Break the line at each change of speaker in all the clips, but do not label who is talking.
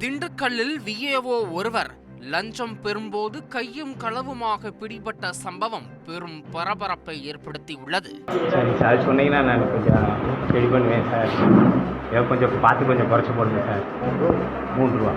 திண்டுக்கல்லில் விஏஓ ஒருவர் லஞ்சம் பெறும்போது கையும் களவுமாக பிடிபட்ட சம்பவம் பெரும் பரபரப்பை ஏற்படுத்தியுள்ளது.
சரி சார், சொன்னீங்கன்னா நான் கொஞ்சம் ரெடி பண்ணுவேன் சார். கொஞ்சம் பார்த்து கொஞ்சம் குறைச்சி போடுங்க சார். 3 ரூபா.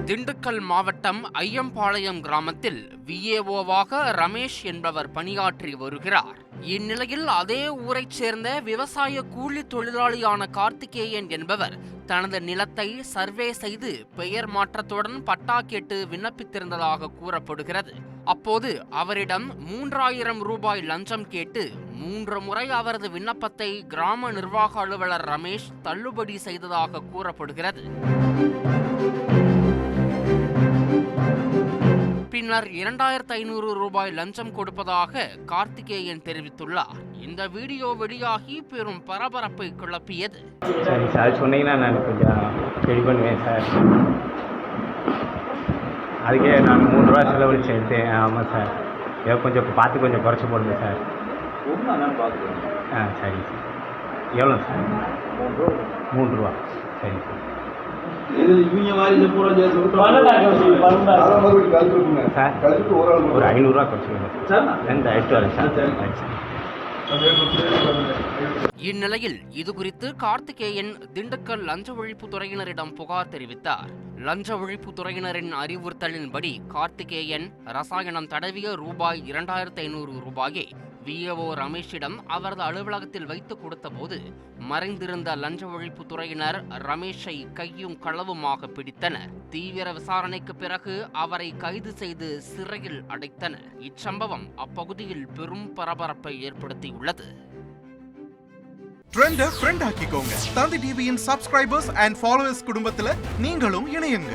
திண்டுக்கல் மாவட்டம் ஐயம்பாளையம் கிராமத்தில் விஏஓவாக ரமேஷ் என்பவர் பணியாற்றி வருகிறார். இந்நிலையில் அதே ஊரைச் சேர்ந்த விவசாய கூலி தொழிலாளியான கார்த்திகேயன் என்பவர் தனது நிலத்தை சர்வே செய்து பெயர் மாற்றத்துடன் பட்டா கேட்டு விண்ணப்பித்திருந்ததாக கூறப்படுகிறது. அப்போது அவரிடம் 3000 ரூபாய் லஞ்சம் கேட்டு 3 முறை அவரது விண்ணப்பத்தை கிராம நிர்வாக அலுவலர் ரமேஷ் தள்ளுபடி செய்ததாக கூறப்படுகிறது. பின்னர் 2500 ரூபாய் லஞ்சம் கொடுப்பதாக கார்த்திகேயன் தெரிவித்துள்ளார். இந்த வீடியோ வெளியாகி பெரும் பரபரப்பை கிளப்பியது.
சரி சார், சொன்னீங்கன்னா நான் கொஞ்சம் ரெடி பண்ணுவேன் சார். அதுக்கே நான் 3 ரூபா செலவழிச்சு எடுத்தேன். ஆமாம் சார், கொஞ்சம் பார்த்து கொஞ்சம் குறைச்சி போடுங்க சார். சரி சார். எவ்வளோ சார்? 3 ரூபா. சரி சார்.
ஒரு
500 ரூபா குறைச்சிக்கோங்க சார். எடுத்து வரேன் சார்.
இந்நிலையில் இதுகுறித்து கார்த்திகேயன் திண்டுக்கல் லஞ்ச ஒழிப்பு துறையினரிடம் புகார் தெரிவித்தார். லஞ்ச ஒழிப்பு துறையினரின் அறிவுறுத்தலின்படி கார்த்திகேயன் ரசாயனம் தடவிய ரூபாய் 2500 ரூபாயை விஏஓ ரமேஷிடம் அவரது அலுவலகத்தில் வைத்து கொடுத்த போது மறைந்திருந்த லஞ்ச ஒழிப்பு துறையினர் ரமேஷை கையும் களவுமாக பிடித்தனர். தீவிர விசாரணைக்கு பிறகு அவரை கைது செய்து சிறையில் அடைத்தனர். இச்சம்பவம் அப்பகுதியில் பெரும் பரபரப்பை ஏற்படுத்தியுள்ளது.
ட்ரெண்ட ஃப்ரெண்ட் ஆக்கிக்கோங்க. தந்தி டிவியின் சப்ஸ்கிரைபர்ஸ் அண்ட் ஃபாலோவர்ஸ் குடும்பத்துல நீங்களும் இணையுங்க.